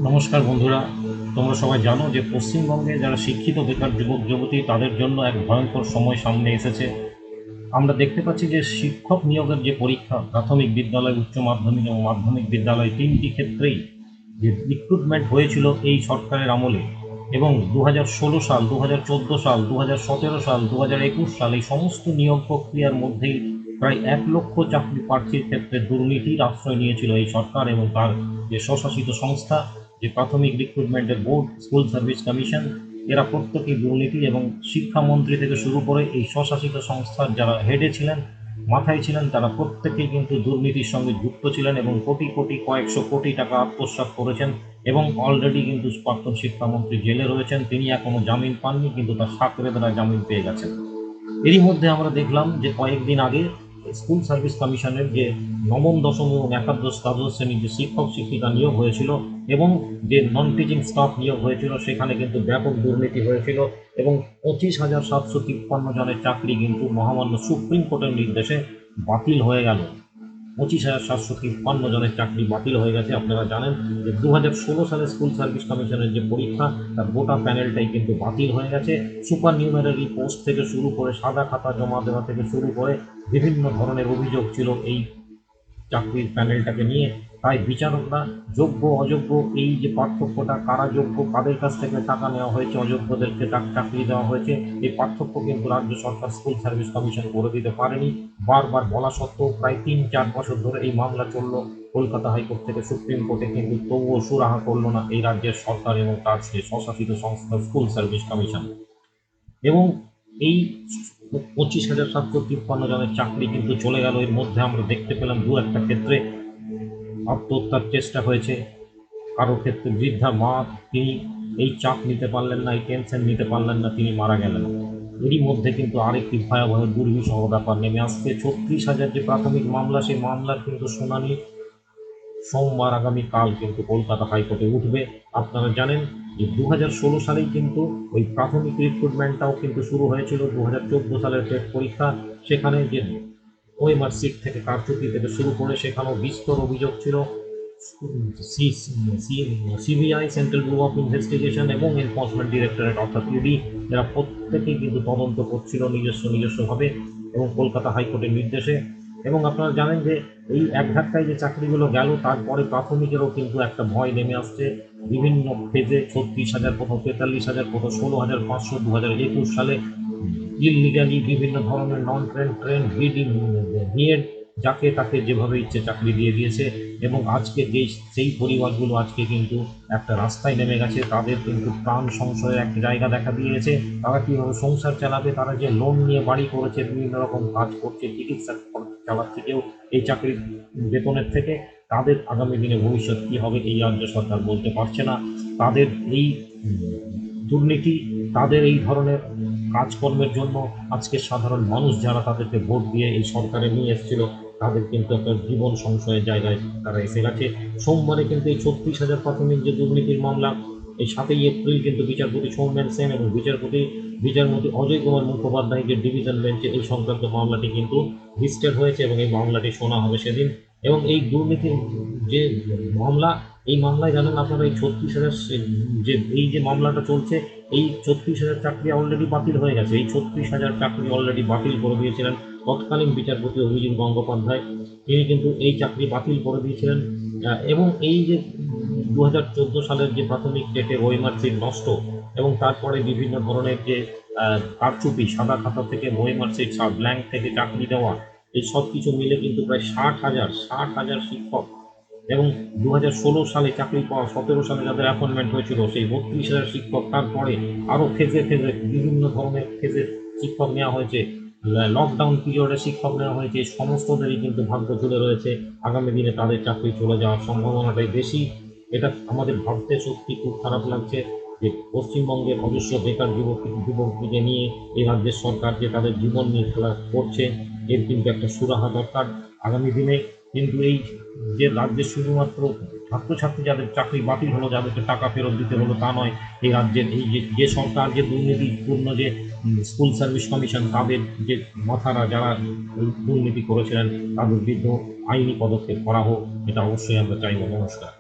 নমস্কার বন্ধুরা, তোমরা সবাই জানো যে পশ্চিমবঙ্গে যারা শিক্ষিত বেকার যুবক যুবতী তাদের জন্য এক ভয়ঙ্কর সময় সামনে এসেছে। আমরা দেখতে পাচ্ছি যে শিক্ষক নিয়োগের যে পরীক্ষা, প্রাথমিক বিদ্যালয়, উচ্চ মাধ্যমিক এবং মাধ্যমিক বিদ্যালয়, তিনটি ক্ষেত্রেই যে রিক্রুটমেন্ট হয়েছিল এই সরকারের আমলে, এবং 2016 সাল, 2014 সাল, 2017 সাল, 2021 সাল এই সমস্ত নিয়োগ প্রক্রিয়ার মধ্যেই প্রায় 1 লক্ষ চাকরি প্রার্থীর ক্ষেত্রে দুর্নীতির আশ্রয় নিয়েছিল এই সরকার এবং তার যে স্বশাসিত সংস্থা, যে প্রাথমিক রিক্রুটমেন্টের বোর্ড, স্কুল সার্ভিস কমিশন। এরা প্রত্যেকেই দুর্নীতি, এবং শিক্ষামন্ত্রী থেকে শুরু করে এই স্বশাসিত সংস্থার যারা হেডে ছিলেন, মাথায় ছিলেন, তারা প্রত্যেকেই কিন্তু দুর্নীতির সঙ্গে যুক্ত ছিলেন এবং কোটি কোটি, কয়েকশো কোটি টাকা আত্মসাৎ করেছেন। এবং অলরেডি কিন্তু প্রাক্তন শিক্ষামন্ত্রী জেলে রয়েছেন, তিনি এখনো জামিন পাননি, কিন্তু তার সাকরেদরা জামিন পেয়ে গেছেন। এরই মধ্যে আমরা দেখলাম যে কয়েকদিন আগে স্কুল সার্ভিস কমিশনের যে নবম, দশম এবং একাদশ, দ্বাদশ শ্রেণীর যে শিক্ষক শিক্ষিকা নিয়োগ হয়েছিল এবং যে নন টিচিং স্টাফ নিয়োগ হয়েছিল, সেখানে কিন্তু ব্যাপক দুর্নীতি হয়েছিল এবং 25,753 জনের চাকরি কিন্তু মহামান্য সুপ্রিম কোর্টের নির্দেশে বাতিল হয়ে গেল। 25,753 জনের চাকরি বাতিল হয়ে গেছে। আপনারা জানেন যে 2016 সালে স্কুল সার্ভিস কমিশনের যে পরীক্ষা, তার গোটা প্যানেলটাই কিন্তু বাতিল হয়ে গেছে। সুপার নিউমারারি পোস্ট থেকে শুরু করে, সাদা খাতা জমা দেওয়া থেকে শুরু করে বিভিন্ন ধরনের অভিযোগ ছিল এই চাকরির প্যানেলটাকে নিয়ে। তাই বিচারকরা যোগ্য অযোগ্য এই যে পার্থক্যটা, কারা যোগ্য, কাদের কাছ থেকে টাকা নেওয়া হয়েছে, অযোগ্যদেরকে চাকরি দেওয়া হয়েছে, এই পার্থক্য কিন্তু রাজ্য সরকার স্কুল সার্ভিস কমিশন করে দিতে পারেনি। বারবার বলা সত্ত্বেও প্রায় 3-4 বছর ধরে এই মামলা চলল কলকাতা হাইকোর্ট থেকে সুপ্রিম কোর্টে, কিন্তু তবুও সুরাহা করল না এই রাজ্যের সরকার এবং তার সেই স্বশাসিত সংস্থা স্কুল সার্ভিস কমিশন। এবং এই 25,753 জনের চাকরি কিন্তু চলে গেল। এর মধ্যে আমরা দেখতে পেলাম দু একটা ক্ষেত্রে আত্মহত্যার চেষ্টা হয়েছে, কারো ক্ষেত্রে বৃদ্ধা মা, তিনি এই চাপ নিতে পারলেন না, এই টেনশন নিতে পারলেন না, তিনি মারা গেলেন। এরই মধ্যে কিন্তু আরেকটি ভয়াবহ দুর্বিষহ ব্যাপার নেমে আসছে। 36,000 যে প্রাথমিক মামলা, সেই মামলার কিন্তু শুনানি সোমবার, আগামীকাল কিন্তু কলকাতা হাইকোর্টে উঠবে। আপনারা জানেন যে 2016 সালেই কিন্তু ওই প্রাথমিক রিক্রুটমেন্টটাও কিন্তু শুরু হয়েছিল। 2014 সালের টেট পরীক্ষা, সেখানে যে ওএমআর সিট থেকে কারচুপি থেকে শুরু করে সেখানেও বিস্তর অভিযোগ ছিল। CBI, central bureau of investigation এবং এনফোর্সমেন্ট ডিরেক্টরেট অর্থাৎ ইডি, এরা প্রত্যেকেই কিন্তু তদন্ত করছিল নিজস্বভাবে এবং কলকাতা হাইকোর্টের নির্দেশে। এবং আপনারা জানেন যে এই এক ধাক্কায় যে চাকরিগুলো গেল, তারপরে প্রাথমিকেরও কিন্তু একটা ভয় নেমে আসছে। বিভিন্ন ফেজে 36,000, কোথাও 43,000, কোথাও 16,500, 2021 সালে ইললিগালি বিভিন্ন ধরনের নন ট্রেন বিডিং নিয়ে যাকে তাকে যেভাবে ইচ্ছে চাকরি দিয়ে দিয়েছে। এবং আজকে সেই পরিবারগুলো আজকে কিন্তু একটা রাস্তায় নেমে গেছে। তাদের কিন্তু প্রাণ সংশয়ের একটা জায়গা দেখা দিয়েছে। তারা কীভাবে সংসার চালাবে, তারা যে লোন নিয়ে বাড়ি করেছে, বিভিন্ন রকম কাজ করছে, চিকিৎসা চালাচ্ছে কেউ এই চাকরির বেতনের থেকে, তাদের আগামী দিনে ভবিষ্যৎ কী হবে এই রাজ্য সরকার বলতে পারছে না। তাদের এই দুর্নীতি, তাদের এই ধরনের কাজকর্মের জন্য আজকে সাধারণ মানুষ যারা তাদেরকে ভোট দিয়ে এই সরকারে নিয়ে এসেছিল, তাদের কিন্তু একটা জীবন সংশয়ের জায়গায় তারা এসে গেছে। সোমবারে কিন্তু এই 36,000 প্রাথমিক যে দুর্নীতির মামলা, এই 7ই এপ্রিল কিন্তু বিচারপতি সৌমেন সেন এবং বিচারপতি অজয় কুমার মুখোপাধ্যায় যে ডিভিশন বেঞ্চে এই সংক্রান্ত মামলাটি কিন্তু ভিজিটেড হয়েছে এবং এই মামলাটি শোনা হবে সেদিন। এবং এই দুর্নীতির যে মামলা, এই মামলায় জানেন আপনারা এই 36,000 যে এই যে মামলাটা চলছে, এই 36,000 চাকরি অলরেডি বাতিল হয়ে গেছে। এই 36,000 চাকরি অলরেডি বাতিল করে দিয়েছিলেন তৎকালীন বিচারপতি অভিজিৎ গঙ্গোপাধ্যায়। তিনি কিন্তু এই চাকরি বাতিল করে দিয়েছিলেন। এবং এই যে 2014 সালের যে প্রাথমিক ডেটে ওএমআর সিট নষ্ট এবং তারপরে বিভিন্ন ধরনের যে কারচুপি, সাদা খাতা থেকে ওএমআর সিট ব্ল্যাঙ্ক থেকে চাকরি দেওয়া, এই সব কিছু মিলে কিন্তু প্রায় 60,000 শিক্ষক, এবং 2016 সালে চাকরি পাওয়া, 17 সালে যাদের অ্যাপয়েন্টমেন্ট হয়েছিল সেই 32,000 শিক্ষক, তারপরে আরও ফেজে বিভিন্ন ধরনের ফেজে শিক্ষক নেওয়া হয়েছে, লকডাউন পিরিয়ডে শিক্ষক নেওয়া হয়েছে। এই সমস্তদেরই কিন্তু ভাগ্য ঝুলে রয়েছে। আগামী দিনে তাদের চাকরি চলে যাওয়ার সম্ভাবনাটাই বেশি। এটা আমাদের ভাবতে সত্যি খুব খারাপ লাগছে যে পশ্চিমবঙ্গের অজস্র বেকার যুবককে নিয়ে এই রাজ্যের সরকার যে তাদের জীবন নিয়ে খেলা করছে, এর কিন্তু একটা সুরাহা দরকার আগামী দিনে। কিন্তু এই যে রাজ্যে শুধুমাত্র ছাত্রছাত্রী যাদের চাকরি বাতিল হলো, যাদেরকে টাকা ফেরত দিতে হলো, তা নয়, এই রাজ্যের এই যে সরকার যে দুর্নীতিপূর্ণ যে স্কুল সার্ভিস কমিশন, তাদের যে মাথারা যারা দুর্নীতি করেছিলেন, তাদের বিরুদ্ধে আইনি পদক্ষেপ করা হোক, এটা অবশ্যই আমরা চাইব। নমস্কার।